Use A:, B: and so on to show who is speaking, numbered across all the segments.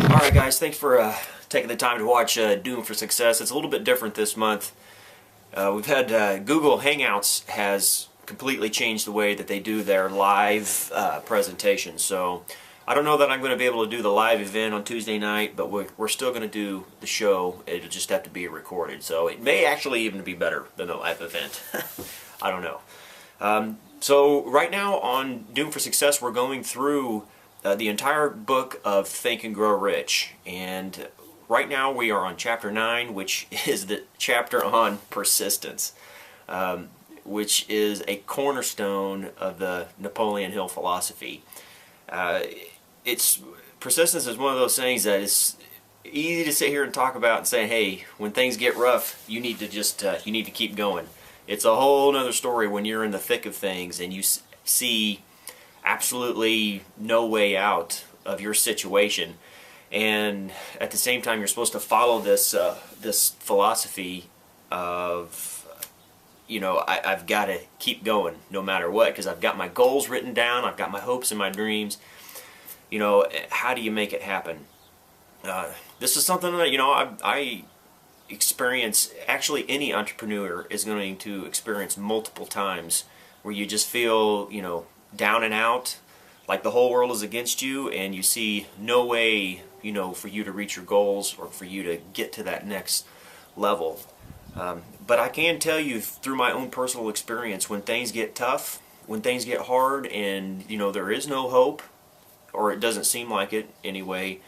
A: Alright guys, thanks for taking the time to watch Doomed for Success. It's a little bit different this month. We've had Google Hangouts has completely changed the way that they do their live presentations. So I don't know that I'm going to be able to do the live event on Tuesday night, but we're still going to do the show. It'll just have to be recorded. So it may actually even be better than the live event. I don't know. So right now on Doomed for Success, we're going through the entire book of Think and Grow Rich, and right now we are on chapter 9, which is the chapter on persistence, which is a cornerstone of the Napoleon Hill philosophy. Persistence is one of those things that is easy to sit here and talk about and say, hey, when things get rough, you need to just you need to keep going. It's a whole other story when you're in the thick of things and you see absolutely no way out of your situation, and at the same time you're supposed to follow this this philosophy of, you know, I've got to keep going no matter what, because I've got my goals written down, I've got my hopes and my dreams. You know, how do you make it happen? This is something that, you know, I experience. Actually, any entrepreneur is going to experience multiple times where you just feel, you know, down and out, like the whole world is against you, and you see no way, you know, for you to reach your goals or for you to get to that next level. But I can tell you through my own personal experience, when things get tough, when things get hard, and, you know, there is no hope, or it doesn't seem like it anyway,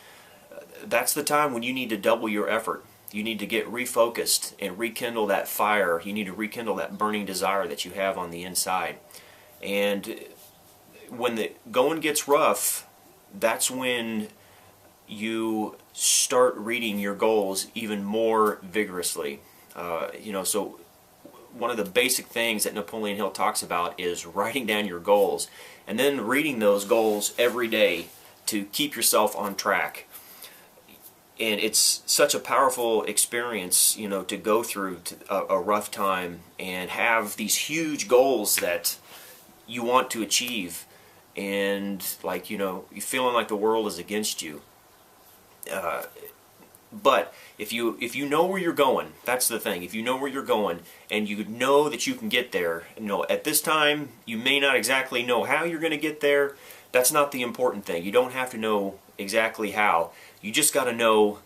A: that's the time when you need to double your effort. You need to get refocused and rekindle that fire. You need to rekindle that burning desire that you have on the inside. And when the going gets rough, that's when you start reading your goals even more vigorously. You know, so one of the basic things that Napoleon Hill talks about is writing down your goals and then reading those goals every day to keep yourself on track. And it's such a powerful experience, you know, to go through a rough time and have these huge goals that you want to achieve, and, like, you know, you're feeling like the world is against you. But if you know where you're going, that's the thing. If you know where you're going and you know that you can get there, you know, at this time you may not exactly know how you're going to get there. That's not the important thing. You don't have to know exactly how. You just got to know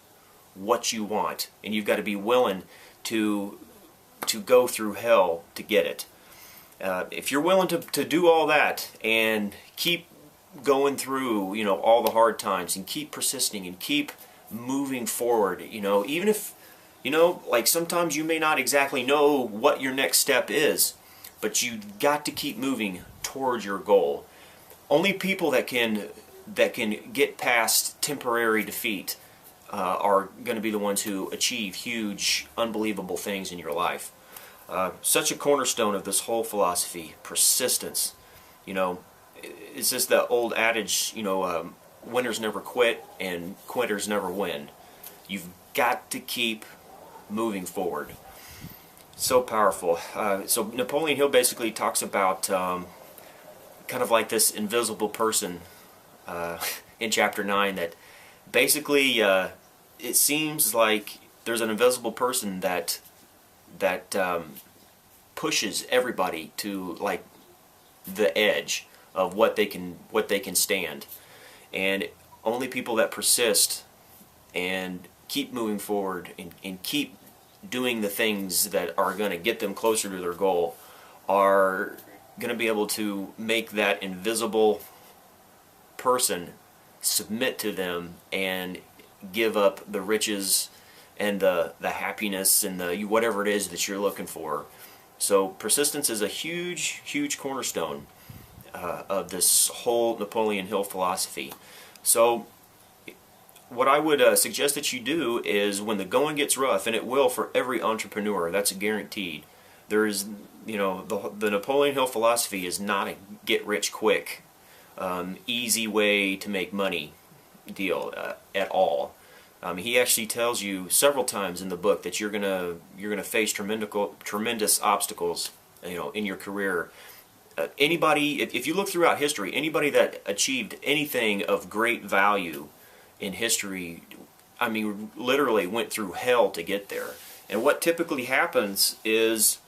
A: what you want, and you've got to be willing to go through hell to get it. If you're willing to do all that and keep going through, you know, all the hard times, and keep persisting and keep moving forward, you know, even if, you know, like sometimes you may not exactly know what your next step is, but you've got to keep moving towards your goal. Only people that can get past temporary defeat are going to be the ones who achieve huge, unbelievable things in your life. Such a cornerstone of this whole philosophy, persistence. You know, it's just the old adage, you know, winners never quit and quitters never win. You've got to keep moving forward. So powerful. So Napoleon Hill basically talks about kind of like this invisible person in chapter 9 that basically it seems like there's an invisible person that pushes everybody to, like, the edge of what they can stand, and only people that persist and keep moving forward and keep doing the things that are going to get them closer to their goal are going to be able to make that invisible person submit to them and give up the riches and the happiness and the whatever it is that you're looking for. So persistence is a huge cornerstone of this whole Napoleon Hill philosophy. So what I would suggest that you do is, when the going gets rough, and it will for every entrepreneur, that's guaranteed. There is, you know, the Napoleon Hill philosophy is not a get-rich-quick, easy way to make money deal at all. He actually tells you several times in the book that you're gonna face tremendous obstacles, you know, in your career, Anybody, if you look throughout history, anybody that achieved anything of great value in history, I mean, literally went through hell to get there. And what typically happens is,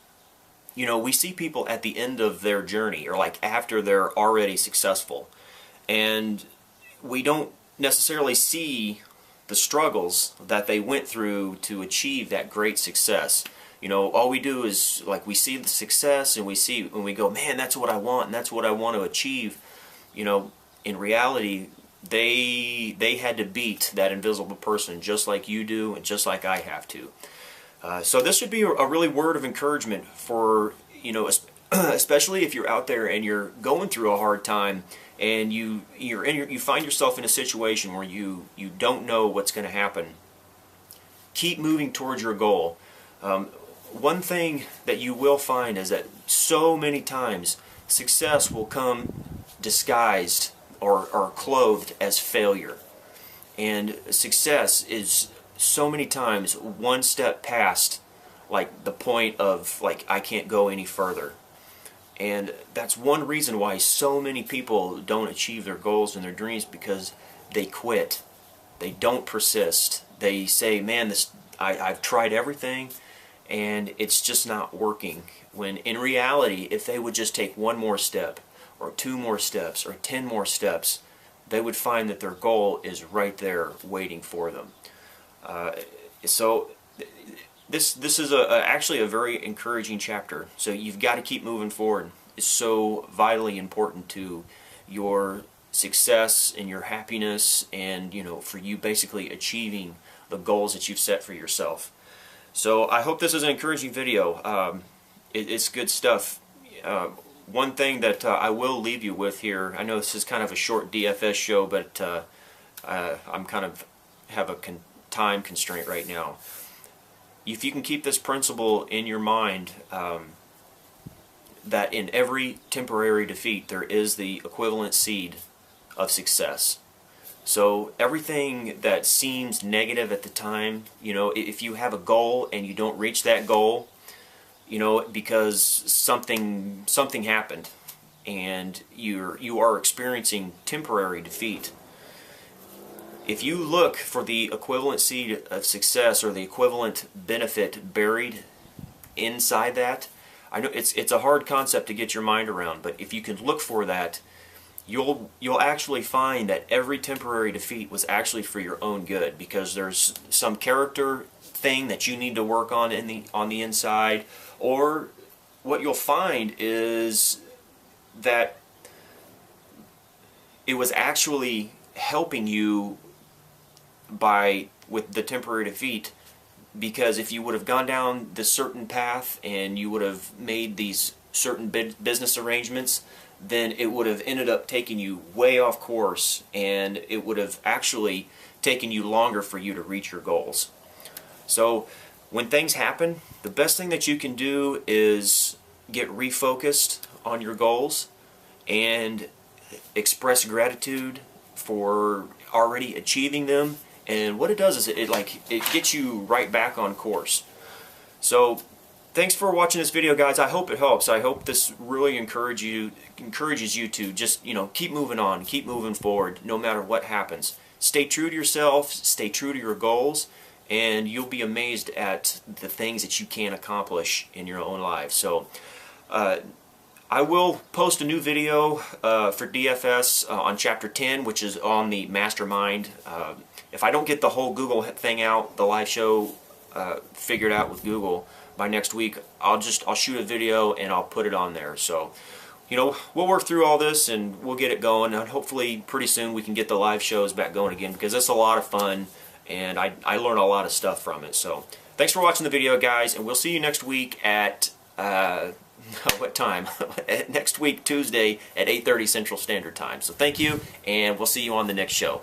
A: you know, we see people at the end of their journey, or like after they're already successful, and we don't necessarily see the struggles that they went through to achieve that great success. You know, all we do is, like, we see the success and we go, man, that's what I want and that's what I want to achieve. You know, in reality, they had to beat that invisible person just like you do and just like I have to. So this should be a really word of encouragement for, you know, especially if you're out there and you're going through a hard time and you find yourself in a situation where you don't know what's going to happen. Keep moving towards your goal. One thing that you will find is that so many times success will come disguised or clothed as failure. And success is so many times one step past, like, the point of, like, I can't go any further. And that's one reason why so many people don't achieve their goals and their dreams, because they quit. They don't persist. They say, man, I've tried everything and it's just not working. When in reality, if they would just take one more step or 2 more steps or 10 more steps, they would find that their goal is right there waiting for them. So this is actually a very encouraging chapter. So you've got to keep moving forward. It's so vitally important to your success and your happiness, and, you know, for you basically achieving the goals that you've set for yourself. So I hope this is an encouraging video. It's good stuff. One thing that I will leave you with here, I know this is kind of a short DFS show, but I'm kind of have a time constraint right now. If you can keep this principle in your mind, that in every temporary defeat there is the equivalent seed of success. So everything that seems negative at the time, you know, if you have a goal and you don't reach that goal, you know, because something happened and you are experiencing temporary defeat, if you look for the equivalent seed of success or the equivalent benefit buried inside that, I know it's a hard concept to get your mind around, but if you can look for that, you'll actually find that every temporary defeat was actually for your own good, because there's some character thing that you need to work on the inside, or what you'll find is that it was actually helping you with the temporary defeat, because if you would have gone down this certain path and you would have made these certain business arrangements, then it would have ended up taking you way off course, and it would have actually taken you longer for you to reach your goals. So when things happen, the best thing that you can do is get refocused on your goals and express gratitude for already achieving them. And what it does is it gets you right back on course. So thanks for watching this video, guys. I hope it helps. I hope this really encourages you to just, you know, keep moving on, keep moving forward, no matter what happens. Stay true to yourself, stay true to your goals, and you'll be amazed at the things that you can accomplish in your own life. So I will post a new video for DFS on Chapter 10, which is on the Mastermind. If I don't get the whole Google thing out, the live show figured out with Google by next week, I'll shoot a video and I'll put it on there. So, you know, we'll work through all this and we'll get it going, and hopefully pretty soon we can get the live shows back going again, because it's a lot of fun and I learn a lot of stuff from it. So thanks for watching the video, guys, and we'll see you next week at what time? Next week, Tuesday at 8:30 Central Standard Time. So thank you, and we'll see you on the next show.